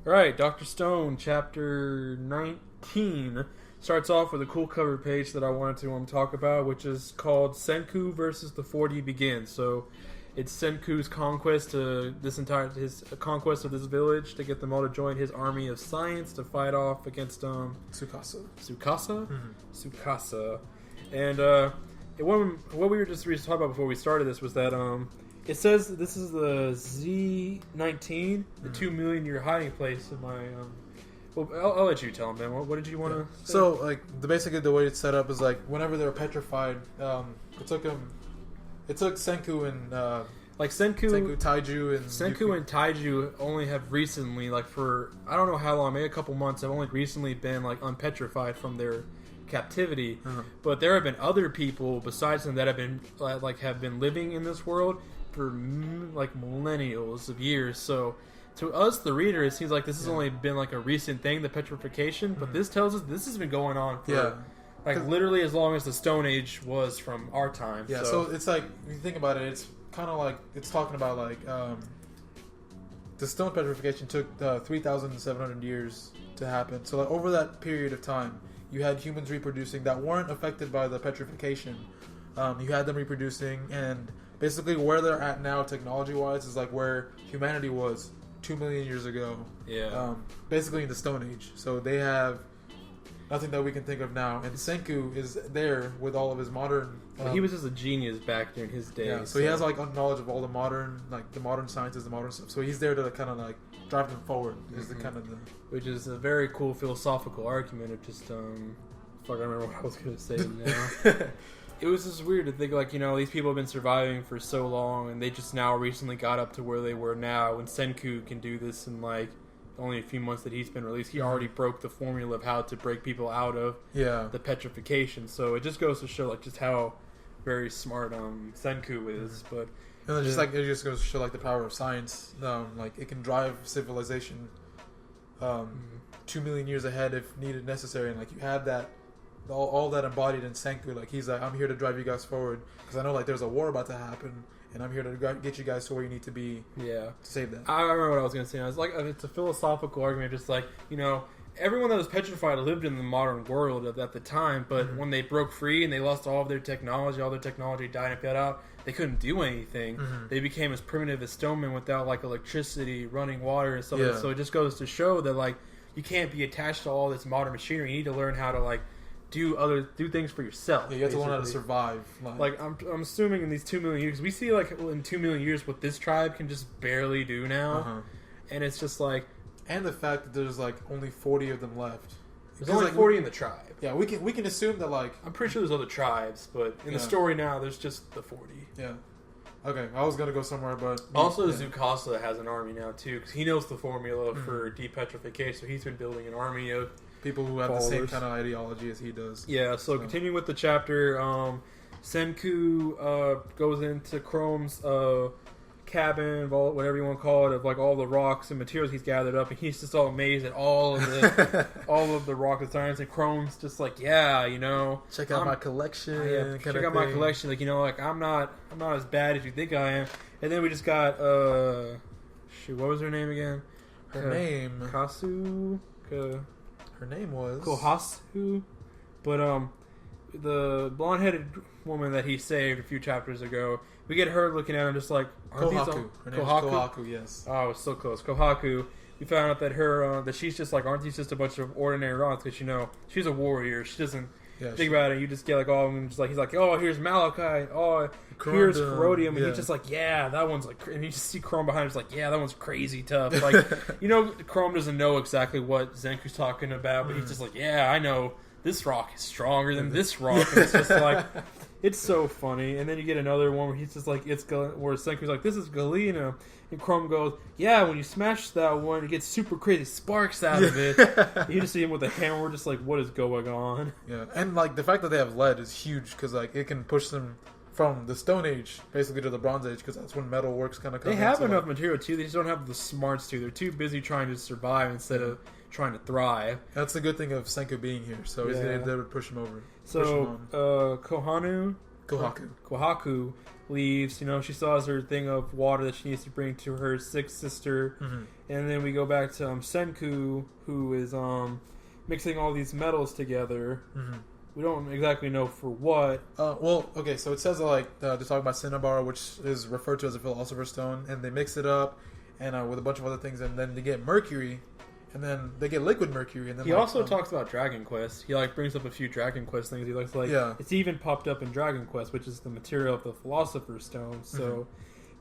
Alright, Dr. Stone, chapter 19, starts off with a cool cover page that I wanted to talk about, which is called Senku versus the 40 Begins. So, it's Senku's conquest to his conquest of this village to get them all to join his army of science to fight off against Tsukasa. Tsukasa? Mm-hmm. Tsukasa. And what we were just talking about before we started this was that it says that this is the Z-19, the 2 million year hiding place in my... well, I'll let you tell him, man. What did you want to say? So, basically the way it's set up is, whenever they're petrified, it took Senku and... Senku, Taiju, and... Senku and Taiju only have recently, for... I don't know how long, maybe a couple months, have only recently been, unpetrified from their captivity. Uh-huh. But there have been other people besides them that have been, have been living in this world for millennials of years. So to us, the reader, it seems like this has only been a recent thing, the petrification. But this tells us this has been going on for literally as long as the Stone Age was from our time. Yeah. So it's when you think about it, it's kind of it's talking about the stone petrification took 3,700 years to happen. So over that period of time, you had humans reproducing that weren't affected by the petrification. You had them reproducing, and basically where they're at now, technology-wise, is where humanity was 2 million years ago. Yeah. Basically in the Stone Age. So they have nothing that we can think of now. And Senku is there with all of his modern... he was just a genius back during his day. Yeah, so he has knowledge of all the modern, the modern sciences, the modern stuff. So he's there to kind of drive them forward. Is the kind of the... Which is a very cool philosophical argument of just, fuck, I remember what I was going to say now. It was just weird to think, these people have been surviving for so long, and they just now recently got up to where they were now, and Senku can do this in, only a few months that he's been released. He already broke the formula of how to break people out of the petrification. So it just goes to show, just how very smart Senku is. But and then it just goes to show, the power of science. It can drive civilization 2 million years ahead if needed, necessary. And, you have that... All that embodied in Senku, he's I'm here to drive you guys forward because I know there's a war about to happen, and I'm here to get you guys to where you need to be. Yeah, to save that. I remember what I was going to say. I was it's a philosophical argument, just everyone that was petrified lived in the modern world at the time, but when they broke free and they lost all their technology died and fell out, they couldn't do anything. They became as primitive as stonemen without electricity, running water, and stuff. Yeah. So it just goes to show that you can't be attached to all this modern machinery. You need to learn how to do things for yourself. Yeah, you have to learn how to survive. I'm assuming in these 2 million years, we see in 2 million years what this tribe can just barely do now, and it's just and the fact that there's only 40 of them left. There's only 40 in the tribe. Yeah, we can assume that I'm pretty sure there's other tribes, but in the story now, there's just the 40. Yeah. Okay, I was gonna go somewhere, but also Tsukasa has an army now too, because he knows the formula for depetrification. So he's been building an army of people who have the same kind of ideology as he does. Yeah, so continuing with the chapter, Senku goes into Chrome's cabin, whatever you want to call it, of all the rocks and materials he's gathered up, and he's just all amazed at all of the all of the rock designs, and Chrome's just check out my collection. Check out my collection. I'm not as bad as you think I am. And then we just got what was her name again? Her name Kasu. Her name was Kohasu, but the blonde-headed woman that he saved a few chapters ago, we get her looking at him just Kohaku. Her name is Kohaku, yes. Oh, it was so close. Kohaku. We found out that her that she's just aren't these just a bunch of ordinary rocks? Because she's a warrior. She doesn't think about it. You just get he's oh, here's malachite. Oh, here's rhodium, and he's just that one's and you just see Chrome behind him. He's that one's crazy tough. Chrome doesn't know exactly what Zenku's talking about, but he's just I know this rock is stronger than this rock. And it's just it's so funny. And then you get another one where he's just where Senku's this is galena, and Chrome goes, yeah, when you smash that one, it gets super crazy sparks out of it. You just see him with a hammer, just what is going on? Yeah, and the fact that they have lead is huge because it can push them from the Stone Age basically to the Bronze Age because that's when metal works kind of. They have enough material too. They just don't have the smarts to. They're too busy trying to survive instead of trying to thrive. That's the good thing of Senku being here. So they would push him over. So Kohanu Kohaku leaves. You know, she still has her thing of water that she needs to bring to her sick sister. Mm-hmm. And then we go back to Senku, who is mixing all these metals together. Mm-hmm. We don't exactly know for what. Well, okay, so it says like they're talking about Cinnabar, which is referred to as a philosopher's stone, and they mix it up and with a bunch of other things, and then they get mercury, and then they get liquid mercury, and then he also talks about Dragon Quest. He like brings up a few Dragon Quest things. He likes it's even popped up in Dragon Quest, which is the material of the philosopher's stone. So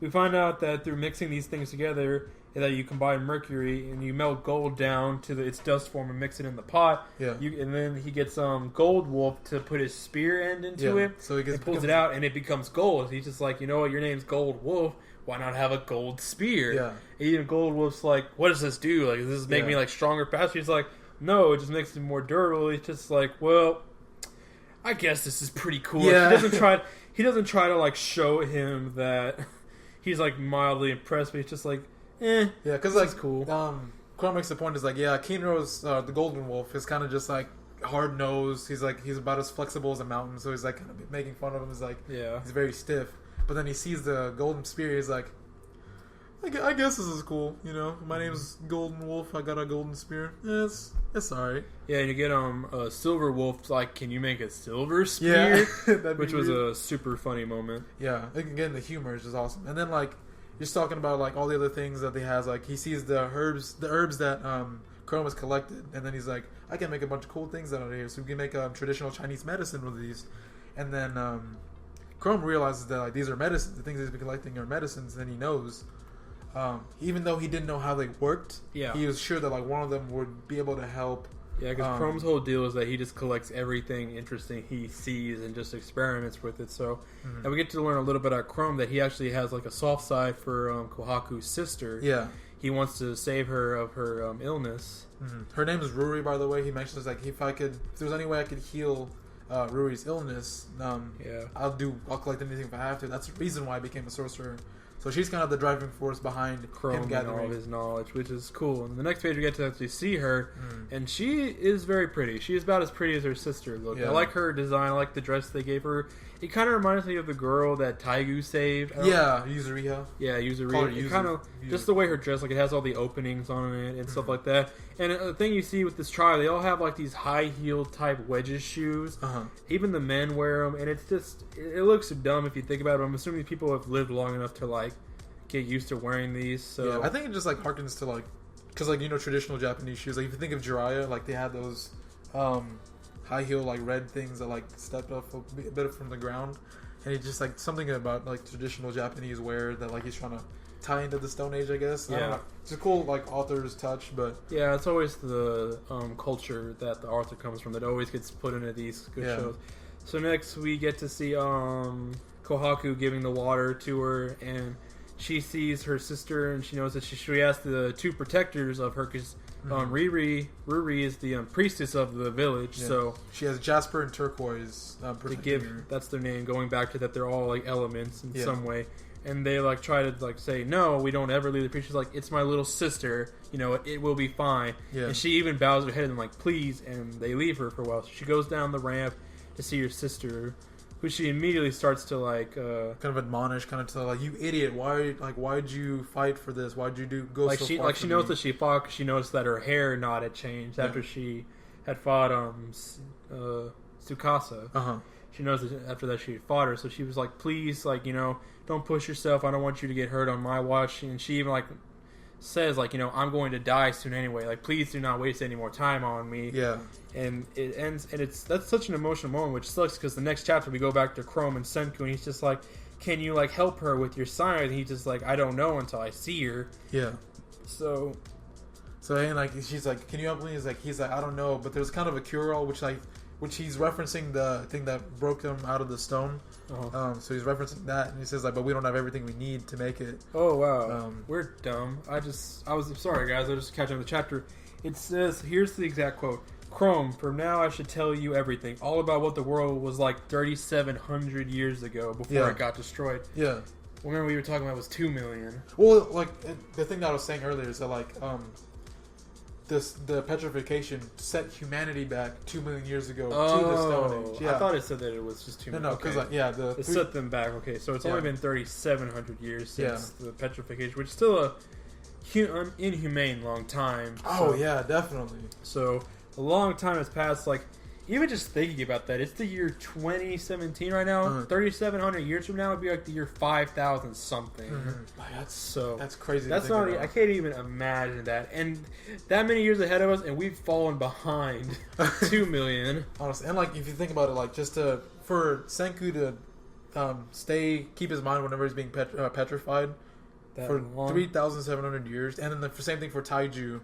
we find out that through mixing these things together, that you combine mercury and you melt gold down to its dust form and mix it in the pot. Yeah. And then he gets Gold Wolf to put his spear end into it. So he pulls it out and it becomes gold. He's just like, you know what, your name's Gold Wolf. Why not have a gold spear? Yeah. And even Gold Wolf's like, what does this do? Like, does this make me like stronger, faster? He's like, no, it just makes him more durable. He's just like, well, I guess this is pretty cool. Yeah. He doesn't try to like show him that he's like mildly impressed, but he's just like, yeah, because like cool. Chrome makes the point is like, Kinro's the Golden Wolf is kind of just like hard nosed. He's about as flexible as a mountain, so he's like kind of making fun of him. He's like, he's very stiff. But then he sees the golden spear. He's like, I guess this is cool. You know, my name's Golden Wolf. I got a golden spear. Yeah, it's alright. Yeah, and you get a Silver Wolf. Like, can you make a silver spear? Yeah, which was a super funny moment. Yeah, again, the humor is just awesome. And then like, just talking about like all the other things that he has. Like he sees the herbs that Chrome has collected, and then he's like, I can make a bunch of cool things out of here. So we can make traditional Chinese medicine with these. And then Chrome realizes that like these are medicines. The things he's been collecting are medicines. And he knows, even though he didn't know how they worked, he was sure that like one of them would be able to help. Yeah, because Chrome's whole deal is that he just collects everything interesting he sees and just experiments with it. So, and we get to learn a little bit about Chrome that he actually has like a soft side for Kohaku's sister. Yeah, he wants to save her of her illness. Her name is Ruri, by the way. He mentions like if there's any way I could heal Ruri's illness, I'll collect anything if I have to. That's the reason why I became a sorcerer. So she's kind of the driving force behind Chrome him gathering all of his knowledge, which is cool. And the next page we get to actually see her, and she is very pretty. She is about as pretty as her sister looked. I like her design. I like the dress they gave her. It kind of reminds me of the girl that Taigu saved. Yuzuriha. Yeah, Yuzuriha. It kind of just the way her dress, like it has all the openings on it and stuff like that. And the thing you see with this tribe, they all have like these high heel type wedges shoes. Even the men wear them, and it's just it looks dumb if you think about it. I'm assuming people have lived long enough to like get used to wearing these. So I think it just like harkens to like, because like traditional Japanese shoes. Like if you think of Jiraiya, like they had those high heel like red things that like stepped up a bit from the ground, and it's just like something about like traditional Japanese wear that like he's trying to tie into the Stone Age, I guess. I don't know. It's a cool like author's touch, but it's always the culture that the author comes from that always gets put into these good shows. So next we get to see Kohaku giving the water to her, and she sees her sister, and she knows that she has the two protectors of her, because Ruri is the priestess of the village. So she has Jasper and Turquoise protecting her. That's their name, going back to that they're all like elements in some way. And they like try to like say, no, we don't ever leave the priest. She's like, it's my little sister, it will be fine. And she even bows her head and like, please, and they leave her for a while. So she goes down the ramp to see her sister, who she immediately starts to like kind of admonish, kind of tell like, you idiot, why'd you fight for this? Why'd you go like so she far like she knows that she fought, 'cause she noticed that her hair knot had changed after she had fought Tsukasa. She knows that after that she had fought her, so she was like, please, like, don't push yourself. I don't want you to get hurt on my watch. And she even like says like, I'm going to die soon anyway. Like, please do not waste any more time on me. Yeah. And it ends, and that's such an emotional moment, which sucks because the next chapter we go back to Chrome and Senku, and he's just like, can you like help her with your science? And he's just like, I don't know until I see her. Yeah. So and like she's like, can you help me? He's like, I don't know, but there's kind of a cure-all, which he's referencing the thing that broke him out of the stone. So he's referencing that, and he says like, but we don't have everything we need to make it. Oh wow, we're dumb. I was sorry guys. I just catching up the chapter. It says, here's the exact quote: Chrome, from now I should tell you everything, all about what the world was like 3,700 years ago before it got destroyed. Yeah. Remember we were talking about was 2 million. Well, like the thing that I was saying earlier is that like the petrification set humanity back 2 million years ago to the Stone Age. Yeah. I thought it said that it was just 2 million. No, because it set them back. Okay, so it's only been 3,700 years since the petrification, which is still a inhumane long time. Oh yeah, definitely. So a long time has passed. Like, even just thinking about that, it's the year 2017 right now. 3,700 years from now would be like the year 5,000 something. That's crazy. That's not. I can't even imagine that. And that many years ahead of us, and we've fallen behind 2 million. Honestly, and like if you think about it, like just for Senku to keep his mind whenever he's being petrified for 3,700 years, and then the same thing for Taiju.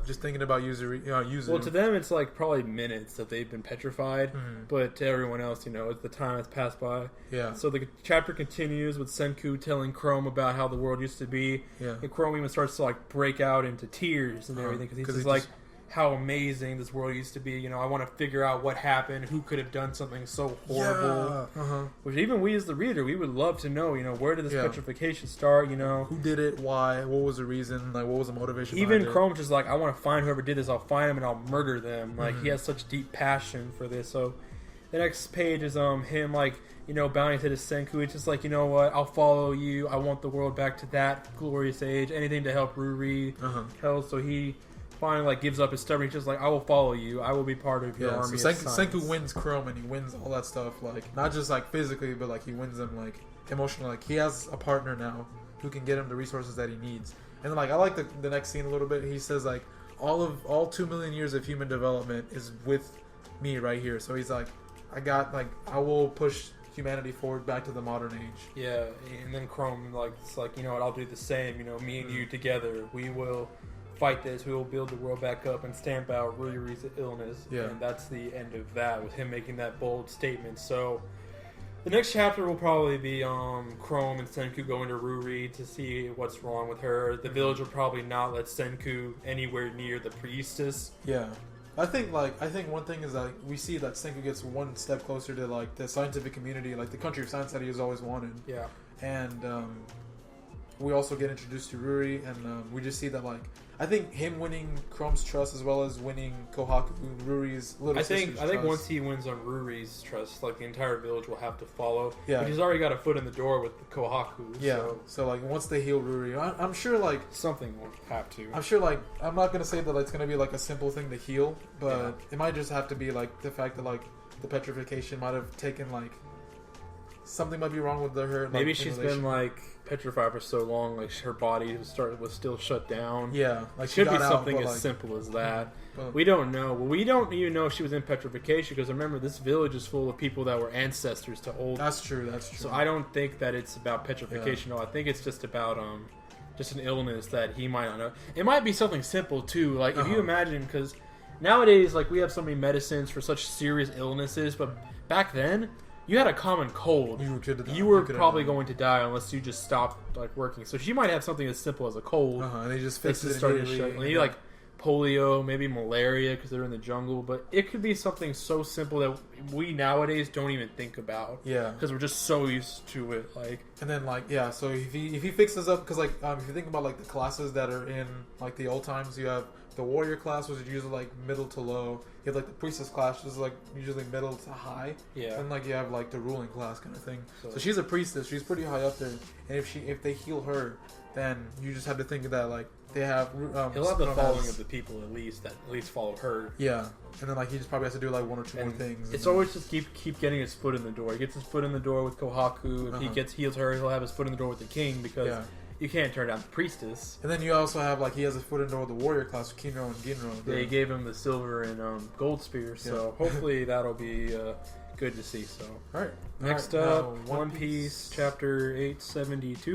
Just thinking about Yuzu. Well, to them, it's like probably minutes that they've been petrified, but to everyone else, the time has passed by. Yeah. So the chapter continues with Senku telling Chrome about how the world used to be. Yeah. And Chrome even starts to like break out into tears and everything because he's like, how amazing this world used to be. I want to figure out what happened, who could have done something so horrible. Yeah. Which even we as the reader, we would love to know, where did this petrification start, Who did it, why, what was the reason, like what was the motivation even behind Chrome's just like, I want to find whoever did this, I'll find him and I'll murder them. Like, he has such deep passion for this. So the next page is him like, bowing to the Senku. It's just like, you know what, I'll follow you, I want the world back to that glorious age, anything to help Ruri. So he finally like gives up his stubborn. He's just like, I will follow you. I will be part of your army. So Senku wins Chrome, and he wins all that stuff. Like not just like physically, but like he wins them like emotionally. Like he has a partner now who can get him the resources that he needs. And then like I like the next scene a little bit. He says like all 2 million years of human development is with me right here. So he's like, I will push humanity forward back to the modern age. Yeah, and then Chrome like it's like, what, I'll do the same. Me and you together, we will fight this. We will build the world back up and stamp out Ruri's illness. Yeah. And that's the end of that, with him making that bold statement. So the next chapter will probably be Chrome and Senku going to Ruri to see what's wrong with her. The village will probably not let Senku anywhere near the priestess. Yeah. I think one thing is that we see that Senku gets one step closer to like the scientific community, like the country of science that he has always wanted. Yeah. And we also get introduced to Ruri, and we just see that like I think him winning Chrome's trust as well as winning Kohaku, Ruri's little sister's trust. I think once he wins on Ruri's trust, like the entire village will have to follow. Yeah. But he's already got a foot in the door with Kohaku. Yeah. So like once they heal Ruri, I'm sure like something will have to. I'm sure like I'm not gonna say that it's gonna be like a simple thing to heal, but it might just have to be like the fact that like the petrification might have taken like something might be wrong with her. Like, maybe she's been like petrified for so long, like her body was still shut down. Yeah, like should be something as simple as that. We don't know. Well, we don't even know if she was in petrification because remember, this village is full of people that were ancestors to old. That's true. So I don't think that it's about petrification. No, I think it's just about just an illness that he might not know. It might be something simple too. Like if you imagine, because nowadays, like we have so many medicines for such serious illnesses, but back then, you had a common cold. You were probably going to die unless you just stopped like working. So she might have something as simple as a cold. And they just fix it immediately. Maybe like polio, maybe malaria because they're in the jungle. But it could be something so simple that we nowadays don't even think about. Yeah, because we're just so used to it. Like, and then like so if he fixes up, because like if you think about like the classes that are in like the old times, you have the warrior class, which is usually like middle to low. You have like the priestess class, which is like usually middle to high. Yeah. And like you have like the ruling class kind of thing. So she's a priestess. She's pretty high up there. And if they heal her, then you just have to think of that like they have. He'll have the following of the people at least follow her. Yeah. And then like he just probably has to do like one or two more things. It's always just keep getting his foot in the door. He gets his foot in the door with Kohaku. If he heals her, he'll have his foot in the door with the king because. Yeah. You can't turn down the priestess. And then you also have, like, he has a foot in the door with the warrior class with Kinro and Ginro. They gave him the silver and gold spear, so hopefully that'll be good to see. So, all right. Next up, One Piece, chapter 872.